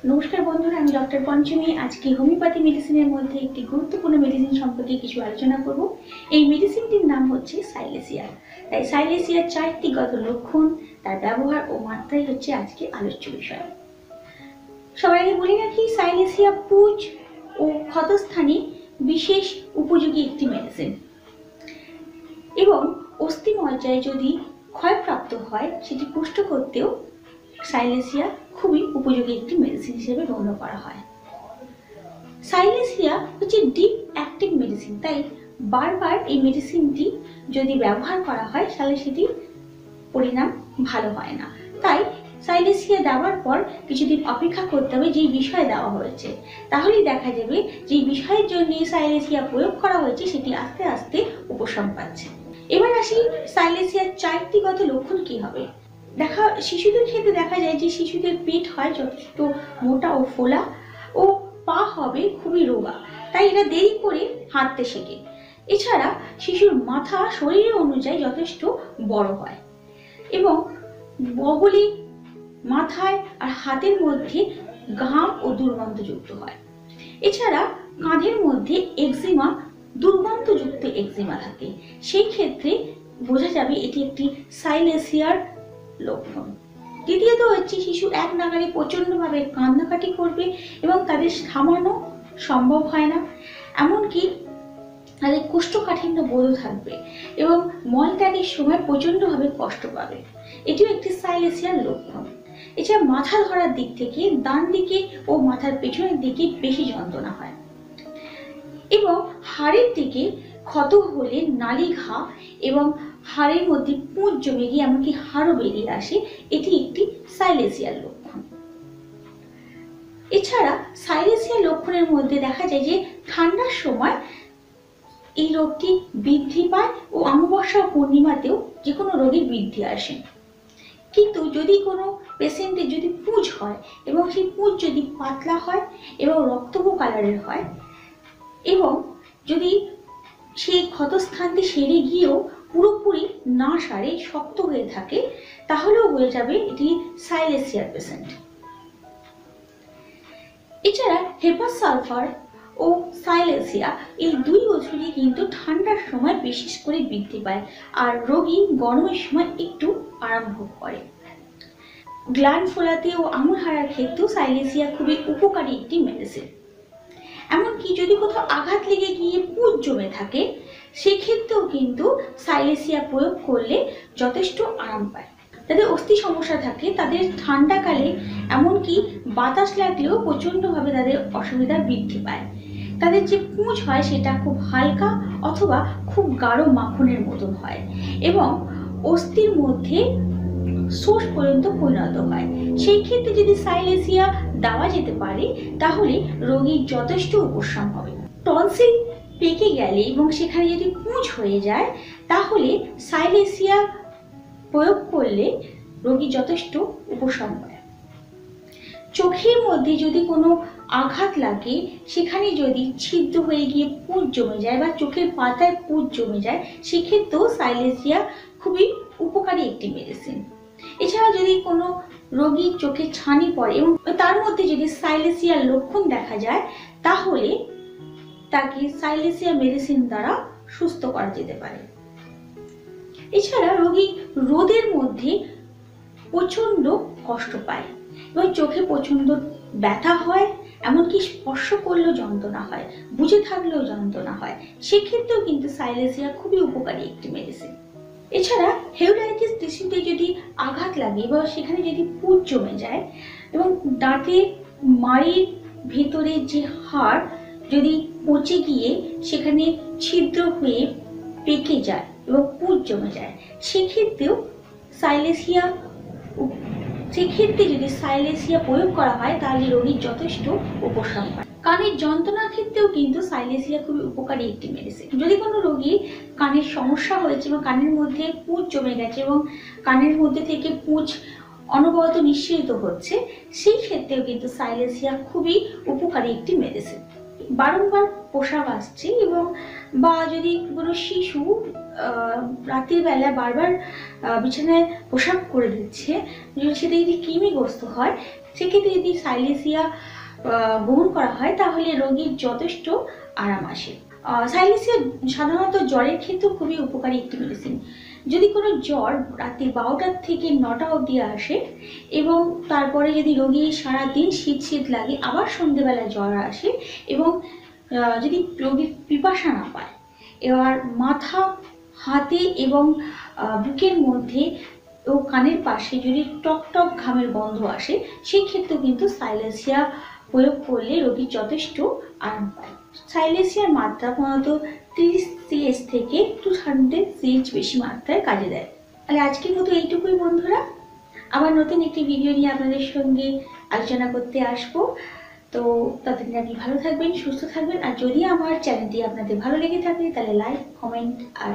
नमस्कार बंधुरा, आमी डॉक्टर पंचमी। आज की होमिओपैथी मेडिसिনের মধ্যে একটি গুরুত্বপূর্ণ মেডিসিন সম্পর্কে কিছু আলোচনা করব। এই মেডিসিনটির নাম হচ্ছে সাইলেসিয়া। তাই সাইলেসিয়ার চারটি গত লক্ষণ, তার ব্যবহার ও মাত্রাই হচ্ছে আজকে আলোচ্য বিষয়। সবার আগে বলে রাখি, সাইলেসিয়া পুঁজ ও ক্ষতস্থানে বিশেষ উপযোগী একটি মেডিসিন এবং অস্থিমজ্জায় যদি ক্ষয়প্রাপ্ত হয় সেটি পুষ্ট করতেও সাইলেসিয়া খুবই উপযোগী একটি মেডিসিন হিসেবে গণ্য করা হয়। সাইলেসিয়া হচ্ছে ডিপ অ্যাক্টিভ মেডিসিন, তাই বারবার এই মেডিসিনটি যদি ব্যবহার করা হয় তাহলে সেটি পরিণাম ভালো হয় না। তাই সাইলেসিয়া দেওয়ার পর কিছুদিন অপেক্ষা করতে হবে যেই বিষয়ে দেওয়া হয়েছে, তাহলেই দেখা যাবে যে বিষয়ের জন্য সাইলেসিয়া প্রয়োগ করা হয়েছে সেটি আস্তে আস্তে উপশম পাচ্ছে। এবার আসি সাইলেসিয়ার চারটিগত লক্ষণ কি হবে। শিশুদের ক্ষেত্রে দেখা যায় যে শিশুদের পেট হয় যথেষ্ট মোটা ও ফোলা ও পা হবে খুবই রোগা, তাই এরা দেরি করে হাঁটতে শেখে। এছাড়া শিশুর মাথা শরীরের অনুযায়ী যথেষ্ট বড় হয় এবং বগলে, মাথায় আর হাতের মধ্যে ঘাম ও দুর্গন্ধযুক্ত হয়। এছাড়া কাঁধের মধ্যে একজিমা, দুর্গন্ধযুক্ত একজিমা থাকে। সেই ক্ষেত্রে বোঝা যাবে এটি একটি সাইলেসিয়ার লক্ষণ। দ্বিতীয়ত হচ্ছে শিশু এক নাগাড়ে প্রচন্ডভাবে কান্নাকাটি করবে এবং তাদের থামানো সম্ভব হয় না, এমনকি তাদের কোষ্ঠকাঠিন্য বোধও থাকবে এবং মলত্যাগের সময় প্রচন্ডভাবে কষ্ট পাবে। এটিও একটি সাইলেসিয়ার লক্ষণ। এছাড়া মাথা ধরার দিক থেকে ডান দিকে ও মাথার পেছনের দিকে বেশি যন্ত্রণা হয় এবং হাড়ের দিকে ক্ষত হলে নালি ঘা এবং হাড়ের মধ্যে পুঁজ জমে গিয়ে এমনকি হাড়ও বেরিয়ে আসে, এটি একটি সাইলেসিয়ার লক্ষণ। এছাড়া সাইলেসিয়ার লক্ষণের মধ্যে দেখা যায় যে ঠান্ডার সময় এই রোগটি বৃদ্ধি পায় ও অমাবস্যা পূর্ণিমাতেও যে কোনো রোগীর বৃদ্ধি আসে। কিন্তু যদি কোনো পেশেন্টের যদি পুঁজ হয় এবং সেই পুঁজ যদি পাতলা হয় এবং রক্তবো কালারের হয় এবং যদি সেই ক্ষতস্থানটি সেরে গিয়েও পুরোপুরি না সারে শক্ত হয়ে থাকে, তাহলেও হয়ে যাবে এটি সাইলেসিয়ার পেশেন্ট। এছাড়া হেপাস সালফার ও সাইলেসিয়া এই দুই ওষুধই কিন্তু ঠান্ডার সময় বিশেষ করে বৃদ্ধি পায় আর রোগী গরমের সময় একটু আরাম ভোগ করে। গ্ল্যান্ড ফোলাতে ও আঙুল হারার ক্ষেত্রেও সাইলেসিয়া খুবই উপকারী একটি মেডিসিন। এমনকি যদি কোথাও আঘাত লেগে গিয়ে পুঁজ জমে থাকে সেক্ষেত্রেও কিন্তু সাইলেসিয়া প্রয়োগ করলে যথেষ্ট আরাম পায়। যাদের অস্থি সমস্যা থাকে তাদের ঠান্ডাকালে এমনকি বাতাস লাগলেও প্রচন্ডভাবে তাদের অসুবিধা বৃদ্ধি পায়। তাদের যে পুঁজ হয় সেটা খুব হালকা অথবা খুব গাঢ় মাখনের মতন হয় এবং অস্থির মধ্যে সোস পর্যন্ত পরিণত হয়। সেই ক্ষেত্রে যদি সাইলেসিয়া দেওয়া যেতে পারে তাহলে রোগীর যথেষ্ট উপশম হবে। টনসিল পেকে গেলে এবং সেখানে যদি পুঁজ হয়ে যায় তাহলে সাইলেসিয়া প্রয়োগ করলে রোগী যথেষ্ট উপশম হয়। চোখের মধ্যে যদি কোনো আঘাত লাগে, সেখানে যদি ছিদ্র হয়ে গিয়ে পুঁজ জমে যায় বা চোখের পাতায় পুঁজ জমে যায়, সেক্ষেত্রেও সাইলেসিয়া খুবই উপকারী একটি মেডিসিন। এছাড়া যদি কোনো রোগীর চোখে ছানি পড়ে এবং তার মধ্যে যদি সাইলেসিয়ার লক্ষণ দেখা যায় তাহলে তাকে সাইলেসিয়া মেডিসিন দ্বারা সুস্থ করা যেতে পারে। এছাড়া রোগী রোদের মধ্যে প্রচন্ড কষ্ট পায় এবং চোখে প্রচন্ড ব্যথা হয়, এমনকি স্পর্শ করলেও যন্ত্রণা হয়, বুঝে থাকলেও যন্ত্রণা হয়, সেক্ষেত্রেও কিন্তু সাইলেসিয়া খুবই উপকারী একটি মেডিসিন। এছাড়া হেউরাইটিস টিস্যুতে যদি আঘাত লাগে বা সেখানে যদি পুঁজ জমে যায় এবং দাঁতের মাড়ির ভেতরে যে হাড় যদি পচে গিয়ে সেখানে ছিদ্র হয়ে পেকে যায় এবং পুঁজ জমে যায়, সেক্ষেত্রে যদি সাইলেসিয়া প্রয়োগ করা হয় তাহলে রোগীর যথেষ্ট উপশম হয়। কানের যন্ত্রণার ক্ষেত্রেও কিন্তু সাইলেসিয়া খুবই উপকারী একটি মেডিসিন। যদি কোনো রোগীর কানের সমস্যা হয়েছে এবং কানের মধ্যে পুঁজ জমে গেছে এবং কানের মধ্যে থেকে পুঁজ অনবরত নিঃসৃত হচ্ছে, সেই ক্ষেত্রেও কিন্তু সাইলেসিয়া খুবই উপকারী একটি মেডিসিন। বারংবার প্রসাব আসছে এবং বা যদি কোনো শিশু রাতের বেলা বারবার বিছানায় প্রসাব করে দিচ্ছে, সেটা যদি কৃমিগ্রস্ত হয় সেক্ষেত্রে যদি সাইলেসিয়া গ্রহণ করা হয় তাহলে রোগীর যথেষ্ট আরাম আসে। সাইলেসিয়া সাধারণত জ্বরের ক্ষেত্রেও খুবই উপকারী একটি মেডিসিন। যদি কোনো জ্বর রাতে 12টা থেকে 9টা অবধি আসে এবং তারপরে যদি রোগী সারাদিন শীত শীত লাগে, আবার সন্ধেবেলা জ্বর আসে এবং যদি রোগীর পিপাসা না পায়, এবার মাথা, হাতে এবং বুকের মধ্যে ও কানের পাশে যদি টক টক ঘামের গন্ধ আসে, সেই ক্ষেত্রেও কিন্তু সাইলেসিয়া প্রয়োগ করলে রোগী যথেষ্ট আরাম পায়। সাইলেসিয়ার মাত্রা প্রধানত 30 সিএস থেকে 200 সিএস বেশি মাত্রায় কাজে দেয়। তাহলে আজকের মতো এইটুকুই বন্ধুরা, আবার নতুন একটি ভিডিও নিয়ে আপনাদের সঙ্গে আলোচনা করতে আসবো। তো ততদিন আপনি ভালো থাকবেন, সুস্থ থাকবেন। আর যদি আমার চ্যানেলটি আপনাদের ভালো লেগে থাকে তাহলে লাইক, কমেন্ট আর